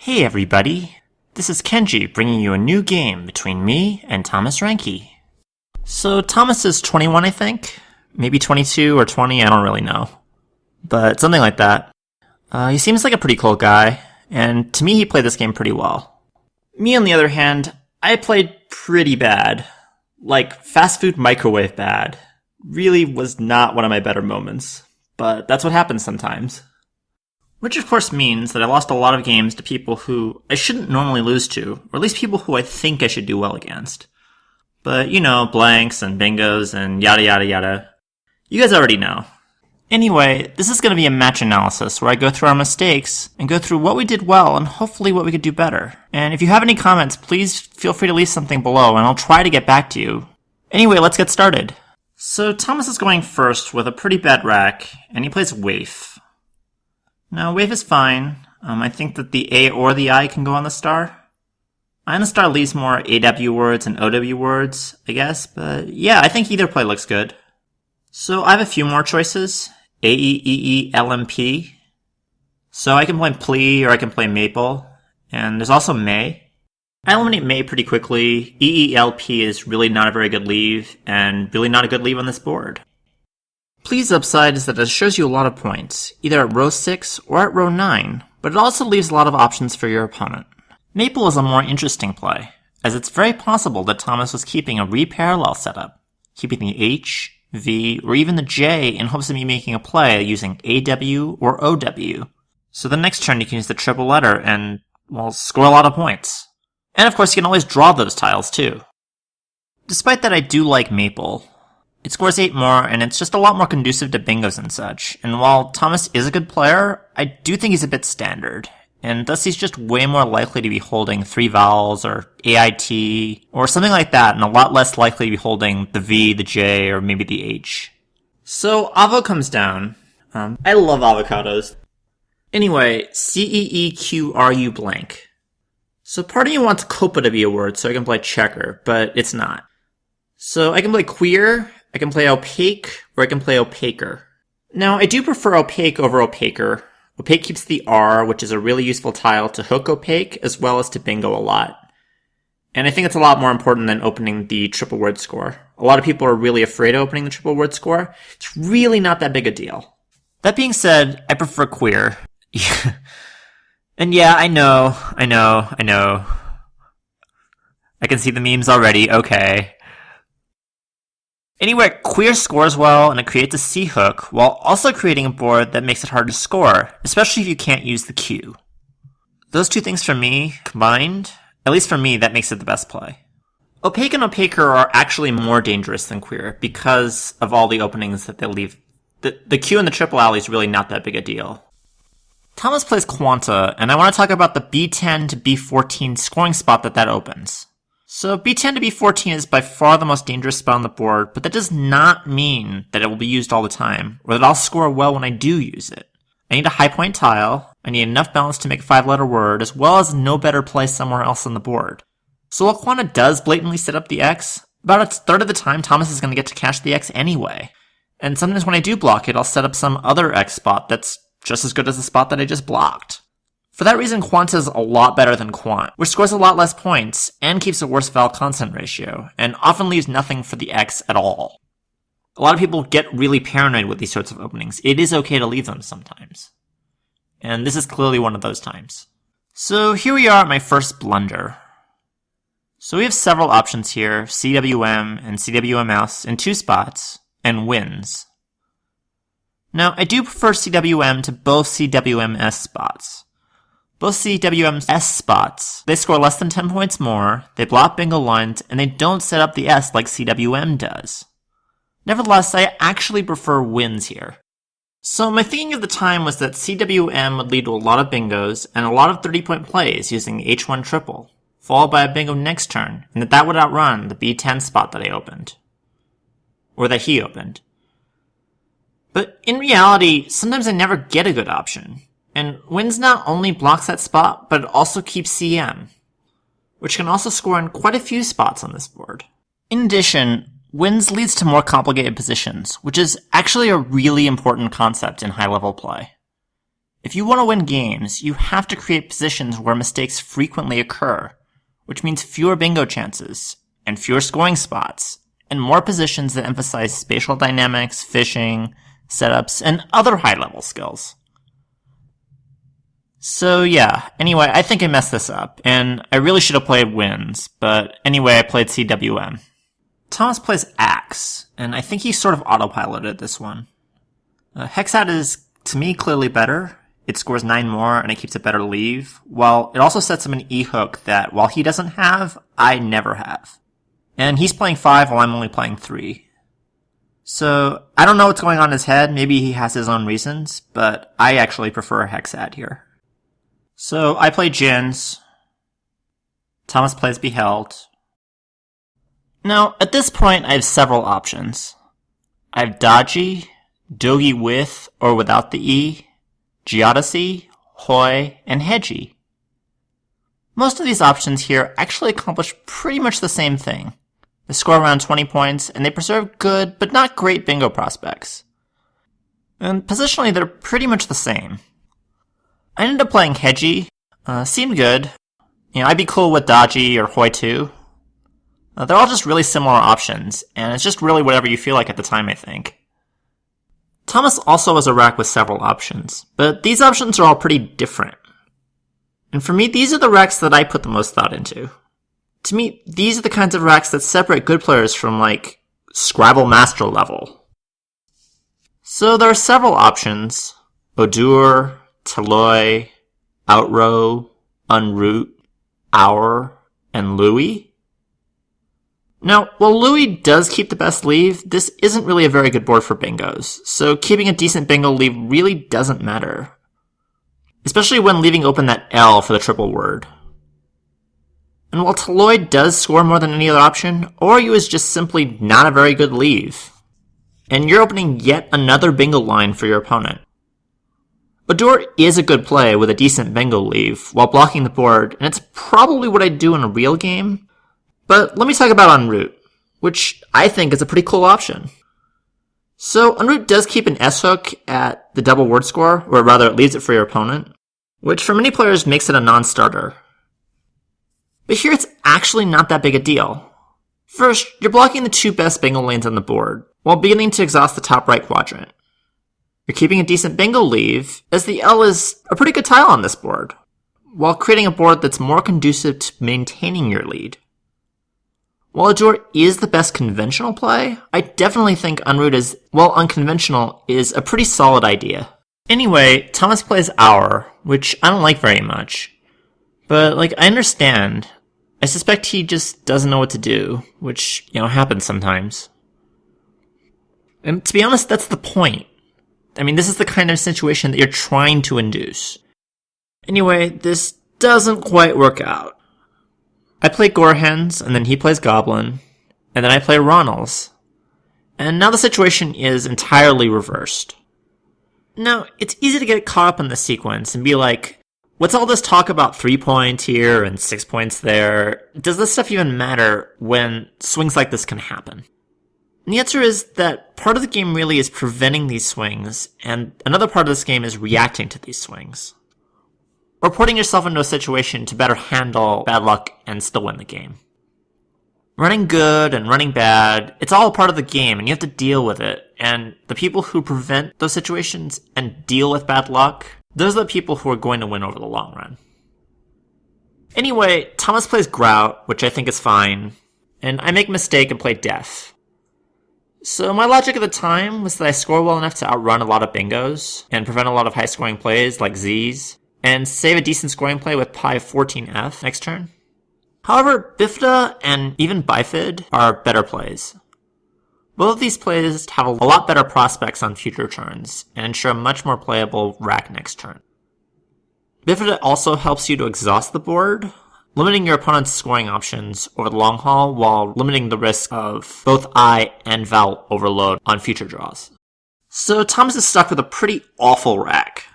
Hey everybody, this is Kenji bringing you a new game between me and Thomas Reinke. So Thomas is 21 I think, maybe 22 or 20, I don't really know. But something like that. He seems like a pretty cool guy, and to me he played this game pretty well. Me on the other hand, I played pretty bad. Like fast food microwave bad. Really was not one of my better moments, but that's what happens sometimes. Which of course means that I lost a lot of games to people who I shouldn't normally lose to, or at least people who I think I should do well against. But, you know, blanks and bingos and yada yada yada. You guys already know. Anyway, this is going to be a match analysis where I go through our mistakes and go through what we did well and hopefully what we could do better. And if you have any comments, please feel free to leave something below and I'll try to get back to you. Anyway, let's get started. So Thomas is going first with a pretty bad rack, and he plays Waif. Now, Wave is fine. I think that the A or the I can go on the star. I on the star leaves more AW words and OW words, I guess, but yeah, I think either play looks good. So I have a few more choices. A, E, E, E, L, M, P. So I can play Plea or I can play Maple. And there's also May. I eliminate May pretty quickly. E, E, L, P is really not a very good leave, and really not a good leave on this board. Plea's upside is that it shows you a lot of points, either at row 6 or at row 9, but it also leaves a lot of options for your opponent. Maple is a more interesting play, as it's very possible that Thomas was keeping a re-parallel setup, keeping the H, V, or even the J in hopes of me making a play using AW or OW. So the next turn you can use the triple letter and, well, score a lot of points. And of course you can always draw those tiles too. Despite that I do like Maple. It scores 8 more, and it's just a lot more conducive to bingos and such. And while Thomas is a good player, I do think he's a bit standard. And thus he's just way more likely to be holding 3 vowels, or AIT, or something like that, and a lot less likely to be holding the V, the J, or maybe the H. So Avo comes down. I love avocados. Anyway, CEEQRU blank. So part of you wants copa to be a word, so I can play checker, but it's not. So I can play queer, I can play opaque, or I can play opaquer. Now, I do prefer opaque over opaquer. Opaque keeps the R, which is a really useful tile to hook opaque, as well as to bingo a lot. And I think it's a lot more important than opening the triple word score. A lot of people are really afraid of opening the triple word score. It's really not that big a deal. That being said, I prefer queer. And yeah, I know. I can see the memes already, okay. Anyway, queer scores well, and it creates a C hook, while also creating a board that makes it hard to score, especially if you can't use the Q. Those two things for me, combined, at least for me, that makes it the best play. Opaque and opaquer are actually more dangerous than queer, because of all the openings that they leave. The Q and the triple alley is really not that big a deal. Thomas plays Quanta, and I want to talk about the B10 to B14 scoring spot that opens. So B10 to B14 is by far the most dangerous spot on the board, but that does not mean that it will be used all the time, or that I'll score well when I do use it. I need a high point tile, I need enough balance to make a 5-letter word, as well as no better play somewhere else on the board. So while Quanta does blatantly set up the X, about a third of the time Thomas is going to get to cash the X anyway. And sometimes when I do block it, I'll set up some other X spot that's just as good as the spot that I just blocked. For that reason, Quanta is a lot better than Quant, which scores a lot less points and keeps a worse vowel consonant ratio, and often leaves nothing for the X at all. A lot of people get really paranoid with these sorts of openings. It is okay to leave them sometimes. And this is clearly one of those times. So here we are at my first blunder. So we have several options here, CWM and CWM mouse in 2 spots, and wins. Now, I do prefer CWM to both CWMS spots. Both CWM's S spots, they score less than 10 points more, they block bingo lines, and they don't set up the S like CWM does. Nevertheless, I actually prefer wins here. So my thinking at the time was that CWM would lead to a lot of bingos and a lot of 30-point plays using H1 triple, followed by a bingo next turn, and that would outrun the B10 spot that I opened. Or that he opened. But in reality, sometimes I never get a good option. And wins not only blocks that spot, but it also keeps CM, which can also score in quite a few spots on this board. In addition, wins leads to more complicated positions, which is actually a really important concept in high-level play. If you want to win games, you have to create positions where mistakes frequently occur, which means fewer bingo chances, and fewer scoring spots, and more positions that emphasize spatial dynamics, fishing, setups, and other high-level skills. So yeah, anyway, I think I messed this up, and I really should have played wins, but anyway, I played CWM. Thomas plays Axe, and I think he sort of autopiloted this one. Hexad is, to me, clearly better. It scores 9 more, and it keeps a better leave, while it also sets him an E-hook that, while he doesn't have, I never have. And he's playing 5 while I'm only playing 3. So, I don't know what's going on in his head, maybe he has his own reasons, but I actually prefer Hexad here. So, I play Jins. Thomas plays Beheld. Now, at this point, I have several options. I have Dodgy, Dogi with or without the E, Geodesy, Hoi, and Hedgie. Most of these options here actually accomplish pretty much the same thing. They score around 20 points, and they preserve good, but not great bingo prospects. And positionally, they're pretty much the same. I ended up playing Hedgie. Seemed good. I'd be cool with Dodgy or Hoi too. They're all just really similar options, and it's just really whatever you feel like at the time, I think. Thomas also has a rack with several options, but these options are all pretty different. And for me, these are the racks that I put the most thought into. To me, these are the kinds of racks that separate good players from, like, Scrabble Master level. So there are several options: Odur, Taloi, Outrow, Unroot, Hour, and Louis. Now, while Louis does keep the best leave, this isn't really a very good board for bingos, so keeping a decent bingo leave really doesn't matter. Especially when leaving open that L for the triple word. And while Taloi does score more than any other option, Oryu is just simply not a very good leave. And you're opening yet another bingo line for your opponent. Odur is a good play with a decent bingo leave while blocking the board, and it's probably what I'd do in a real game. But let me talk about Unroot, which I think is a pretty cool option. So Unroot does keep an S-hook at the double word score, or rather it leaves it for your opponent, which for many players makes it a non-starter. But here it's actually not that big a deal. First, you're blocking the 2 best bingo lanes on the board, while beginning to exhaust the top right quadrant. You're keeping a decent bingo leave, as the L is a pretty good tile on this board, while creating a board that's more conducive to maintaining your lead. While Odur is the best conventional play, I definitely think Unroot is, while unconventional, is a pretty solid idea. Anyway, Thomas plays Hour, which I don't like very much. But, I understand. I suspect he just doesn't know what to do, which, happens sometimes. And to be honest, that's the point. I mean, this is the kind of situation that you're trying to induce. Anyway, this doesn't quite work out. I play Gorehens, and then he plays Goblin, and then I play Ronals. And now the situation is entirely reversed. Now, it's easy to get caught up in the sequence and be like, what's all this talk about 3 points here and 6 points there? Does this stuff even matter when swings like this can happen? And the answer is that part of the game really is preventing these swings, and another part of this game is reacting to these swings. Or putting yourself into a situation to better handle bad luck and still win the game. Running good and running bad, it's all a part of the game and you have to deal with it. And the people who prevent those situations and deal with bad luck, those are the people who are going to win over the long run. Anyway, Thomas plays Grout, which I think is fine, and I make a mistake and play Deaf. So my logic at the time was that I score well enough to outrun a lot of bingos and prevent a lot of high-scoring plays like Z's, and save a decent scoring play with Pi 14F next turn. However, Bifida and even Bifid are better plays. Both of these plays have a lot better prospects on future turns, and ensure a much more playable rack next turn. Bifida also helps you to exhaust the board, limiting your opponent's scoring options over the long haul while limiting the risk of both I and Val overload on future draws. So Thomas is stuck with a pretty awful rack.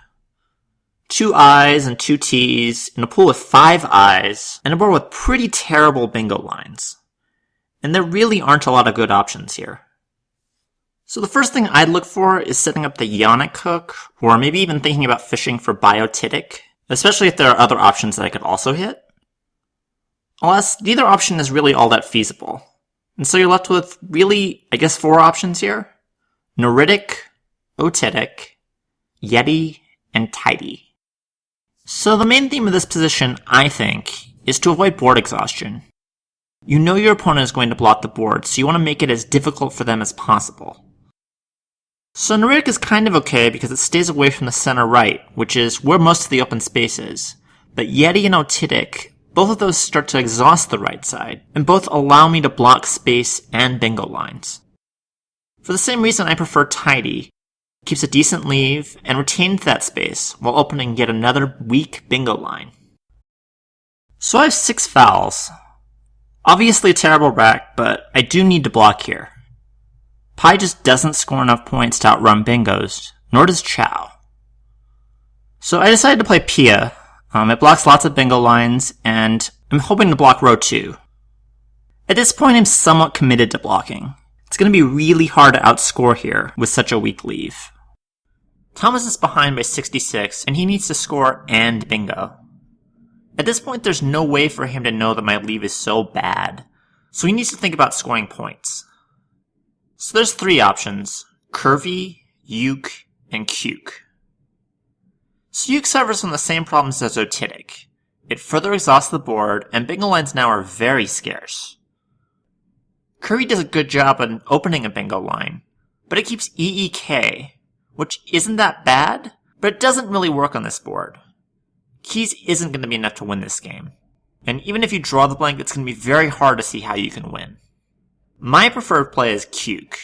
2 I's and 2 T's in a pool with 5 I's and a board with pretty terrible bingo lines. And there really aren't a lot of good options here. So the first thing I'd look for is setting up the Ionic hook, or maybe even thinking about fishing for biotitic, especially if there are other options that I could also hit. Alas, neither option is really all that feasible. And so you're left with really, I guess, 4 options here. Noritic, Otitic, Yeti, and Tidy. So the main theme of this position, I think, is to avoid board exhaustion. You know your opponent is going to block the board, so you want to make it as difficult for them as possible. So Noritic is kind of okay because it stays away from the center right, which is where most of the open space is. But Yeti and Otitic, both of those start to exhaust the right side, and both allow me to block space and bingo lines. For the same reason I prefer Tidy, keeps a decent leave, and retains that space while opening yet another weak bingo line. So I have 6 fouls. Obviously a terrible rack, but I do need to block here. Pi just doesn't score enough points to outrun bingos, nor does Chow. So I decided to play Pia. It blocks lots of bingo lines, and I'm hoping to block row 2. At this point I'm somewhat committed to blocking. It's going to be really hard to outscore here with such a weak leave. Thomas is behind by 66, and he needs to score and bingo. At this point there's no way for him to know that my leave is so bad, so he needs to think about scoring points. So there's 3 options, Curvy, Uke, and Cuke. So Uke suffers from the same problems as Otitic. It further exhausts the board, and bingo lines now are very scarce. Curvy does a good job on opening a bingo line, but it keeps EEK, which isn't that bad, but it doesn't really work on this board. Keys isn't going to be enough to win this game, and even if you draw the blank, it's going to be very hard to see how you can win. My preferred play is Cuke.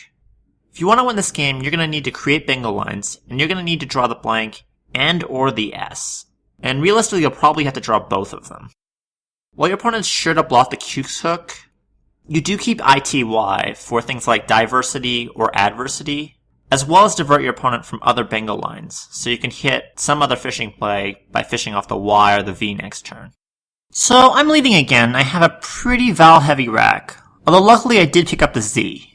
If you want to win this game, you're going to need to create bingo lines, and you're going to need to draw the blank and or the S. And realistically, you'll probably have to draw both of them. While your opponent's sure to block the Cuke's hook, you do keep ITY for things like diversity or adversity, as well as divert your opponent from other bingo lines, so you can hit some other fishing play by fishing off the Y or the V next turn. So I'm leading again. I have a pretty Val-heavy rack, although luckily I did pick up the Z.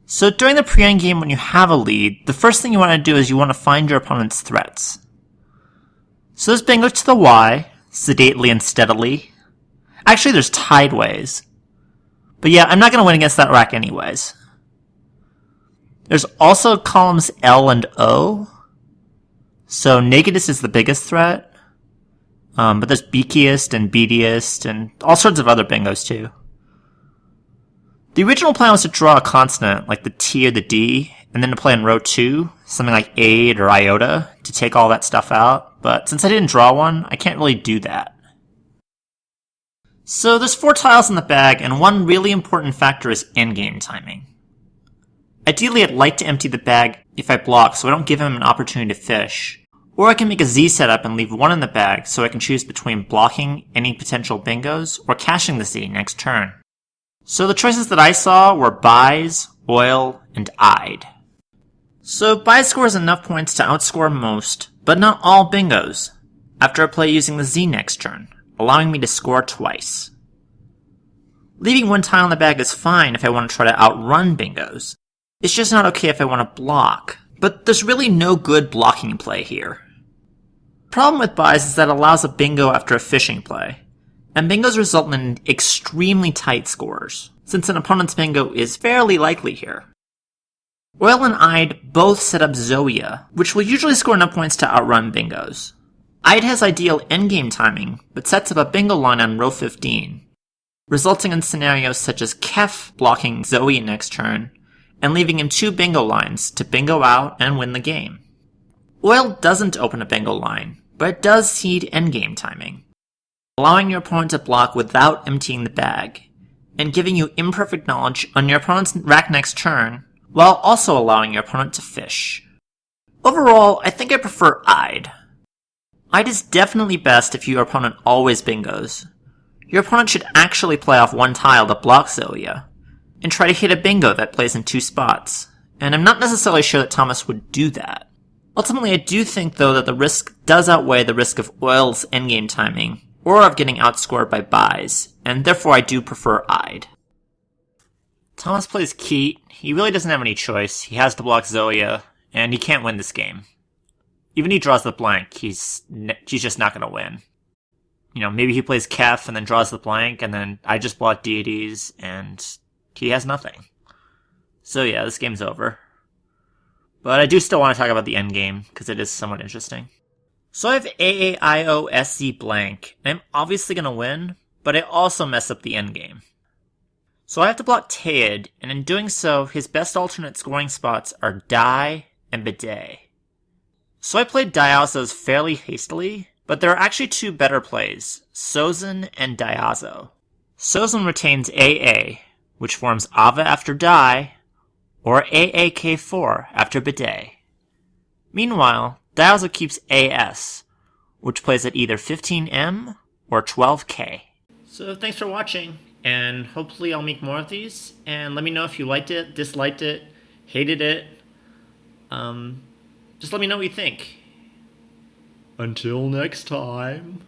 So during the pre-end game when you have a lead, the first thing you want to do is you want to find your opponent's threats. So there's bingo to the Y, sedately and steadily. Actually there's tideways. But yeah, I'm not going to win against that rack anyways. There's also columns L and O. So Nakedest is the biggest threat. But there's Beakiest and Beatiest and all sorts of other bingos too. The original plan was to draw a consonant, like the T or the D, and then to play in row 2, something like Aid or Iota, to take all that stuff out, but since I didn't draw one, I can't really do that. So there's 4 tiles in the bag, and one really important factor is endgame timing. Ideally, I'd like to empty the bag if I block so I don't give him an opportunity to fish, or I can make a Z setup and leave 1 in the bag so I can choose between blocking any potential bingos or cashing the Z next turn. So the choices that I saw were buys, oil, and I'd. So buys scores enough points to outscore most, but not all bingos, after I play using the Z next turn, allowing me to score twice. Leaving 1 tile in the bag is fine if I want to try to outrun bingos. It's just not okay if I want to block, but there's really no good blocking play here. The problem with buys is that it allows a bingo after a fishing play. And bingos result in extremely tight scores, since an opponent's bingo is fairly likely here. Oil and I'd both set up Zoea, which will usually score enough points to outrun bingos. I'd has ideal endgame timing, but sets up a bingo line on row 15, resulting in scenarios such as Kef blocking Zoe next turn, and leaving him 2 bingo lines to bingo out and win the game. Oil doesn't open a bingo line, but it does seed endgame timing, allowing your opponent to block without emptying the bag, and giving you imperfect knowledge on your opponent's rack next turn, while also allowing your opponent to fish. Overall, I think I prefer I'd. I'd is definitely best if your opponent always bingos. Your opponent should actually play off 1 tile that blocks Zoea, and try to hit a bingo that plays in 2 spots, and I'm not necessarily sure that Thomas would do that. Ultimately, I do think though that the risk does outweigh the risk of Oil's endgame timing, or of getting outscored by buys, and therefore I do prefer I'd. Thomas plays Keat. He really doesn't have any choice. He has to block Zoya, and he can't win this game. Even if he draws the blank, he's just not going to win. Maybe he plays Kef and then draws the blank, and then I just block deities, and he has nothing. So yeah, this game's over. But I do still want to talk about the endgame, because it is somewhat interesting. So I have AAIOSC blank, and I'm obviously going to win, but I also mess up the endgame. So I have to block Teid, and in doing so, his best alternate scoring spots are Dai and Bidet. So I played Diazo's fairly hastily, but there are actually two better plays, Sozin and Diazo. Sozin retains AA, which forms Ava after Dai, or AAK4 after Bidet. Meanwhile, Diazo keeps AS, which plays at either 15M or 12K. So thanks for watching, and hopefully I'll make more of these, and let me know if you liked it, disliked it, hated it. Just let me know what you think. Until next time.